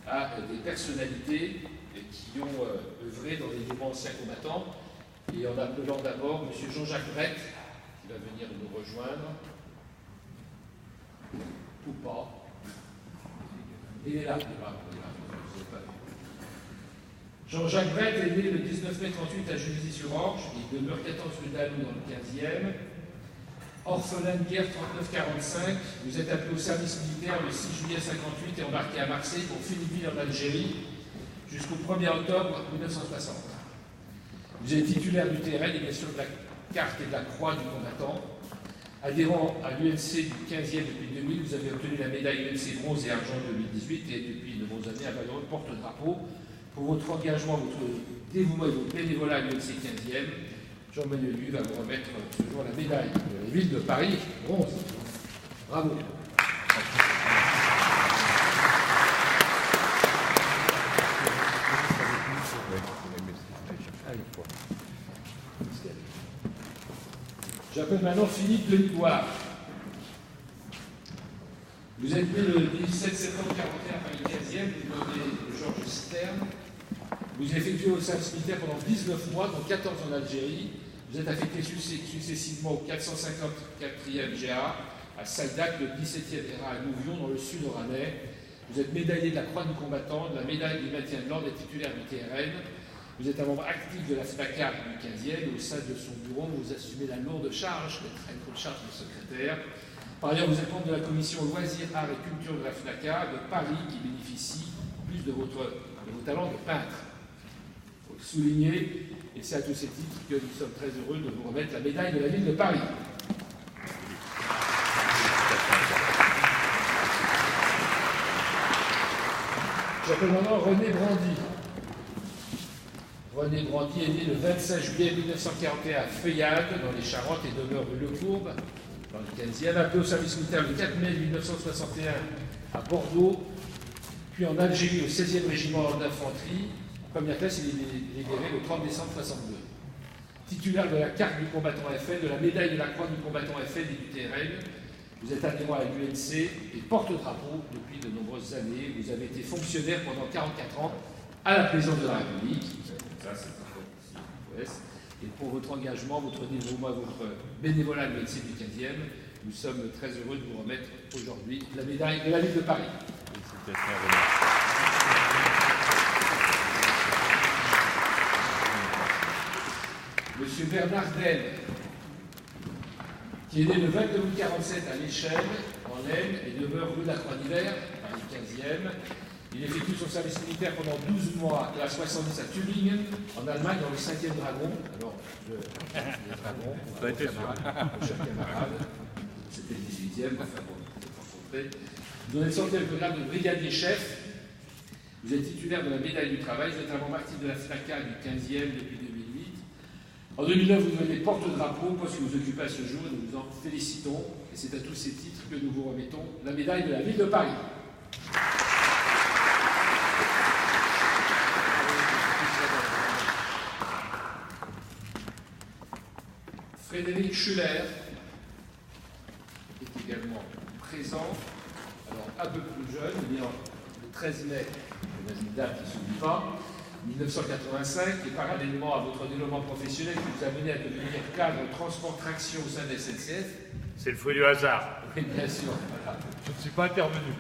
à des personnalités qui ont œuvré dans les mouvements anciens combattants, et en appelant d'abord M. Jean-Jacques Brett, qui va venir nous rejoindre, ou pas. Il est là. Jean-Jacques Brett est né le 19 mai 38 à Juvisy-sur-Orge. Il demeure 14 rue d'Allou dans le 15e. Orphelin de guerre 39-45, vous êtes appelé au service militaire le 6 juillet 58 et embarqué à Marseille pour Philippeville en Algérie jusqu'au 1er octobre 1960. Vous êtes titulaire du TRN et bien sûr de la carte et de la croix du combattant. Adhérent à l'UNC du 15e depuis 2000, vous avez obtenu la médaille UNC bronze et argent 2018 et depuis de nombreuses années un valeureux porte-drapeau pour votre engagement, votre dévouement et votre bénévolat à l'UNC 15e. Jean-Manuel Hu va vous remettre ce jour la médaille de la ville de Paris, bronze. Bravo. J'appelle maintenant Philippe Deligoire. Vous êtes né le 17 septembre 41 à Paris 15e, vous nommez Georges Stern. Vous effectuez au service militaire pendant 19 mois, dont 14 en Algérie. Vous êtes affecté successivement au 454e GA, à Saïdak, le 17e RA à Nouvion, dans le sud oranais. Vous êtes médaillé de la Croix du combattant, de la médaille du maintien de l'ordre et titulaire du TRN. Vous êtes un membre actif de la FNACAR du 15e. Au sein de son bureau, vous assumez la lourde charge d'être une charge de secrétaire. Par ailleurs, vous êtes membre de la commission loisirs, arts et culture de la FNACAR de Paris, qui bénéficie en plus de vos talents de peintre. Il faut le souligner, et c'est à tous ces titres que nous sommes très heureux de vous remettre la médaille de la ville de Paris. J'appelle maintenant René Brandy. René Brandy est né le 25 juillet 1941 à Feuillade, dans les Charentes, et demeure rue Lecourbe, dans le 15e, appelé au service militaire le 4 mai 1961 à Bordeaux, puis en Algérie au 16e régiment d'infanterie. Première classe, il est libéré le 30 décembre 1962. Titulaire de la carte du combattant FN, de la médaille de la croix du combattant FN et du TRN, vous êtes adhérent à l'UNC et porte-drapeau depuis de nombreuses années. Vous avez été fonctionnaire pendant 44 ans à la présidence de la République. Ça, c'est un peu. Et pour votre engagement, votre dévouement, votre bénévolat à l'UNC du 15e, nous sommes très heureux de vous remettre aujourd'hui la médaille de la ville de Paris. Monsieur Bernard Delle, qui est né le 22 août 1947 à l'Échelle, en Aisne, et demeure rue de la Croix d'Hiver, Paris 15e. Il effectue son service militaire pendant 12 mois, classe 70 à Tübingen, en Allemagne, dans le 5e Dragon. Alors, les dragons, mon cher camarade, c'était le 18e, enfin bon, c'est rencontré. Vous en êtes sorti avec le grade de brigadier chef. Vous êtes titulaire de la médaille du travail. Vous êtes un membre actif de la FNACAR du 15e depuis 2008. En 2009, vous devenez porte-drapeau, poste que vous occupez à ce jour, et nous vous en félicitons. Et c'est à tous ces titres que nous vous remettons la médaille de la ville de Paris. Frédéric Schuller est également présent, alors un peu plus jeune, le 13 mai, c'est une date qui ne s'oublie pas, 1985, et parallèlement à votre développement professionnel qui vous a mené à devenir cadre transport traction au sein de la SNCF. C'est le fruit du hasard. Oui, bien sûr. Voilà. Je ne suis pas intervenu.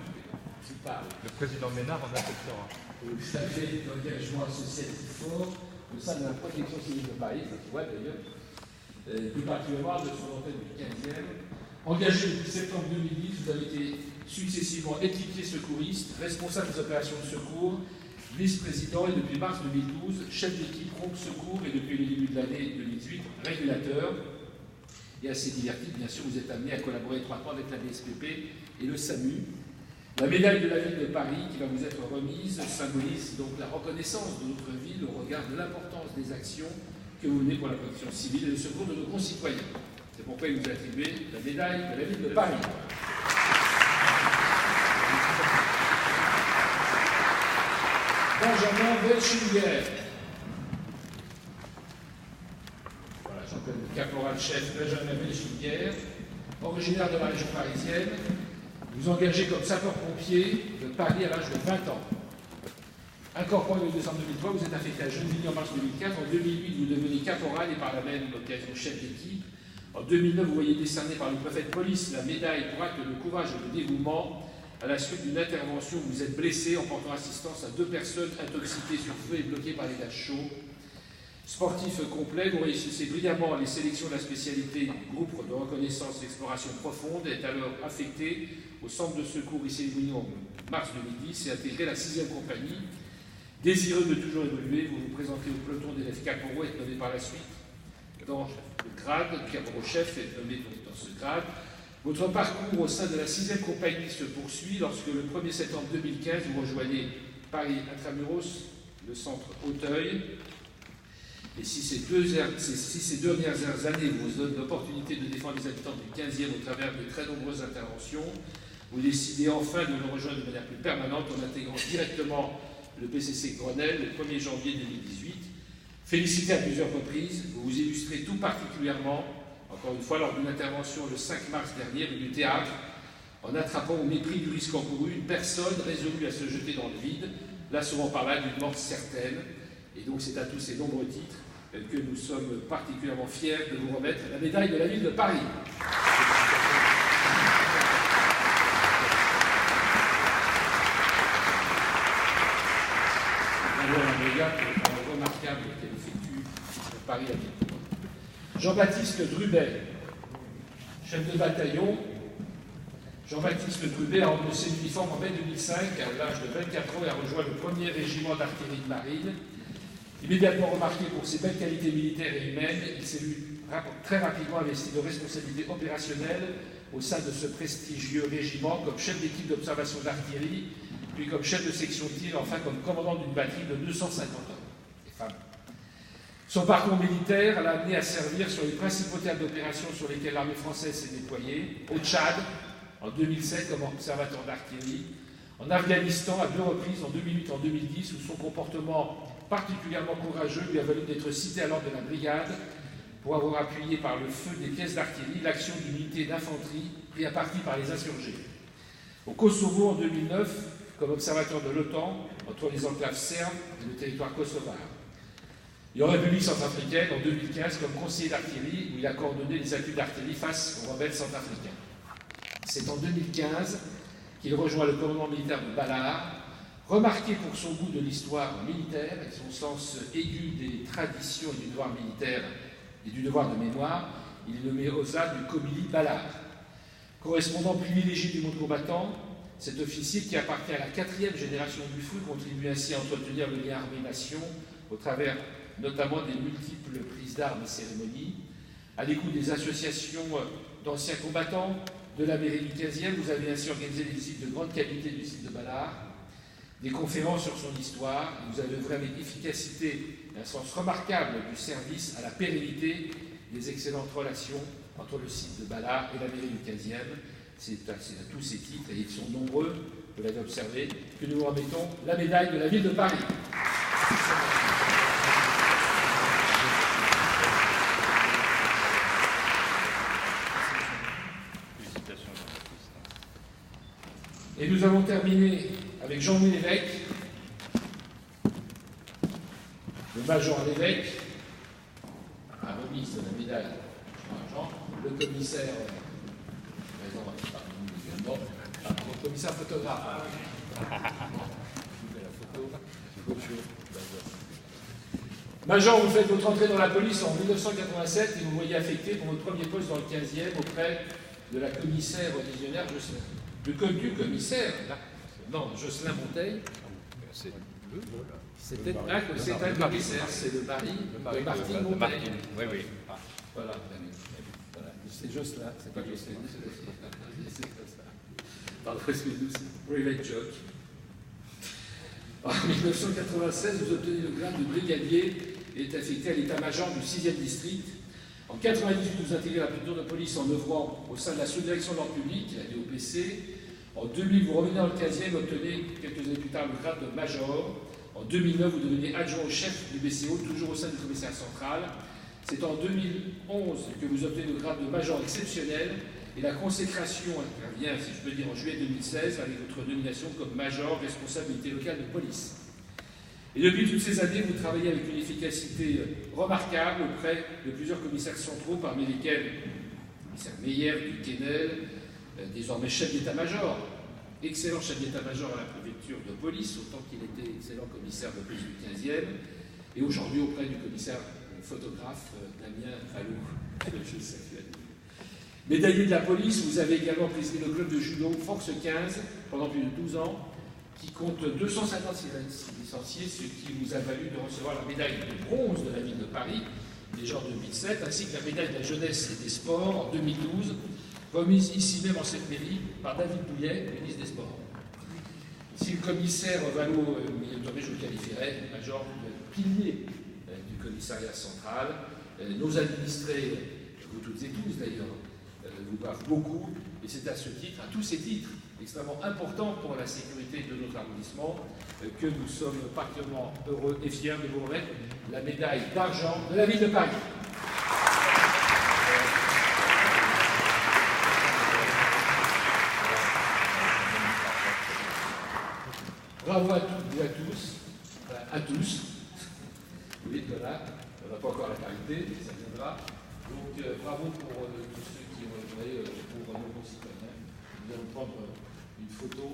Le président Ménard en acceptera. Vous avez un engagement associatif fort au sein de la protection civile de Paris, ça se voit d'ailleurs, plus particulièrement de son antenne du 15e. Engagé depuis septembre 2010, vous avez été successivement équipier secouriste, responsable des opérations de secours, vice-président et depuis mars 2012, chef d'équipe Groupe Secours et depuis le début de l'année 2018, régulateur. Et assez diverti, bien sûr, vous êtes amené à collaborer étroitement avec la BSPP et le SAMU. La médaille de la ville de Paris qui va vous être remise symbolise donc la reconnaissance de notre ville au regard de l'importance des actions que vous menez pour la protection civile et le secours de nos concitoyens. C'est pourquoi il nous a attribué la médaille de la ville de Paris. Benjamin Welchinger. Voilà, j'appelle le caporal-chef Benjamin Welchinger, originaire de la région parisienne. Vous engagez comme sapeur-pompier de Paris à l'âge de 20 ans. Incorporé le décembre 2003, vous êtes affecté à Gennevilliers en mars 2004. En 2008, vous devenez caporal et par la même occasion chef d'équipe. En 2009, vous voyez décerner par le préfet de police la médaille pour acte de courage et de dévouement. À la suite d'une intervention, vous êtes blessé en portant assistance à 2 personnes intoxiquées sur feu et bloquées par les gaz chauds. Sportif complet, vous réussissez brillamment les sélections de la spécialité groupe de reconnaissance et exploration profonde, est alors affecté au centre de secours Issy-les-Moulineaux en mars 2010 et intégré la 6e compagnie. Désireux de toujours évoluer, vous vous présentez au peloton d'élèves caporaux et êtes nommé par la suite dans le grade, caporal chef est nommé dans ce grade. Votre parcours au sein de la 6e compagnie se poursuit lorsque le 1er septembre 2015, vous rejoignez Paris Intramuros, le centre Auteuil. Et si ces dernières années vous donnent l'opportunité de défendre les habitants du 15e au travers de très nombreuses interventions, vous décidez enfin de le rejoindre de manière plus permanente en intégrant directement le PCC Grenelle le 1er janvier 2018. Félicité à plusieurs reprises, vous vous illustrez tout particulièrement, encore une fois, lors d'une intervention le 5 mars dernier du théâtre, en attrapant au mépris du risque encouru une personne résolue à se jeter dans le vide, là souvent par là d'une mort certaine. Et donc c'est à tous ces nombreux titres que nous sommes particulièrement fiers de vous remettre la médaille de la ville de Paris. Un média remarquable qu'elle effectue Paris à Victor. Jean-Baptiste Drubet, chef de bataillon. Jean-Baptiste Drubet a endossé l'uniforme en mai 2005, à l'âge de 24 ans, et a rejoint le 1er régiment d'artillerie de marine. Immédiatement remarqué pour ses belles qualités militaires et humaines, il s'est vu très rapidement investi de responsabilités opérationnelles au sein de ce prestigieux régiment, comme chef d'équipe d'observation d'artillerie, puis comme chef de section de tir, enfin comme commandant d'une batterie de 250 hommes et femmes. Son parcours militaire l'a amené à servir sur les principaux théâtres d'opération sur lesquels l'armée française s'est déployée, au Tchad, en 2007 comme observateur d'artillerie, en Afghanistan à 2 reprises, en 2008 et en 2010, où son comportement particulièrement courageux lui a valu d'être cité à l'ordre de la brigade pour avoir appuyé par le feu des pièces d'artillerie l'action d'une unité d'infanterie prise à partie par les insurgés. Au Kosovo en 2009, comme observateur de l'OTAN entre les enclaves serbes et le territoire kosovar. Et en République centrafricaine en 2015 comme conseiller d'artillerie où il a coordonné les appuis d'artillerie face aux rebelles centrafricains. C'est en 2015 qu'il rejoint le commandement militaire de Balard. Remarqué pour son goût de l'histoire militaire et son sens aigu des traditions et du devoir militaire et du devoir de mémoire, il est nommé OSA du Comilly Balard. Correspondant privilégié du monde combattant, cet officier qui appartient à la 4e génération du feu contribue ainsi à entretenir le lien armée-nation au travers notamment des multiples prises d'armes et cérémonies. À l'écoute des associations d'anciens combattants de la mairie du 15e, vous avez ainsi organisé des visites de grande qualité du site de Balard, des conférences sur son histoire. Vous avez œuvré avec efficacité et un sens remarquable du service à la pérennité des excellentes relations entre le site de Balard et la mairie du 15e. C'est à tous ces titres, et ils sont nombreux, vous l'avez observé, que nous vous remettons la médaille de la ville de Paris. Et nous avons terminé avec Jean-Louis Lévesque, le major Lévesque, à remise de la médaille Jean, le commissaire, le commissaire photographe. Major, vous faites votre entrée dans la police en 1987 et vous voyez affecté pour votre premier poste dans le 15e auprès de la commissaire visionnaire Jocelyn. Du commissaire, non, Jocelyn Monteil. C'est un commissaire, c'est le mari de Martine Monteil. Oui, oui. Voilà. C'est Jocelyn, c'est pas Jocelyn. Pardon, excusez-nous, c'est private joke. En 1996, vous obtenez le grade de brigadier et êtes affecté à l'état-major du 6e district. En 1998, vous intégrez la préfecture de police en œuvrant au sein de la sous-direction de l'ordre public, la DOPC. En 2000, vous revenez dans le 15e et obtenez quelques années plus tard le grade de major. En 2009, vous devenez adjoint au chef du BCO, toujours au sein du commissariat central. C'est en 2011 que vous obtenez le grade de major exceptionnel et la consécration intervient, si je peux dire, en juillet 2016 avec votre nomination comme major responsable unité locale de police. Et depuis toutes ces années, vous travaillez avec une efficacité remarquable auprès de plusieurs commissaires centraux, parmi lesquels le commissaire Meyer, du Quesnel, désormais chef d'état-major, excellent chef d'état-major à la préfecture de police, autant qu'il était excellent commissaire de police du 15e, et aujourd'hui auprès du commissaire photographe Damien Fallou, que je salue. Médaillé de la police, vous avez également présidé le club de judo Force 15 pendant plus de 12 ans, qui compte 256 licenciés, ce qui vous a valu de recevoir la médaille de bronze de la ville de Paris, déjà en 2007, ainsi que la médaille de la jeunesse et des sports en 2012, remise ici même en cette mairie par David Douillet, ministre des Sports. Si le commissaire Vallot m'y autorise, je le qualifierais major de pilier du commissariat central. Nos administrés, vous toutes et tous d'ailleurs, vous doivent beaucoup, et c'est à ce titre, à tous ces titres, extrêmement importants pour la sécurité de notre arrondissement, que nous sommes particulièrement heureux et fiers de vous remettre la médaille d'argent de la ville de Paris. Bravo à toutes et à tous. Oui, voilà, on n'a pas encore la parité, mais ça viendra. Donc bravo pour tous ceux qui ont œuvré pour nos concitoyens. Nous allons prendre une photo.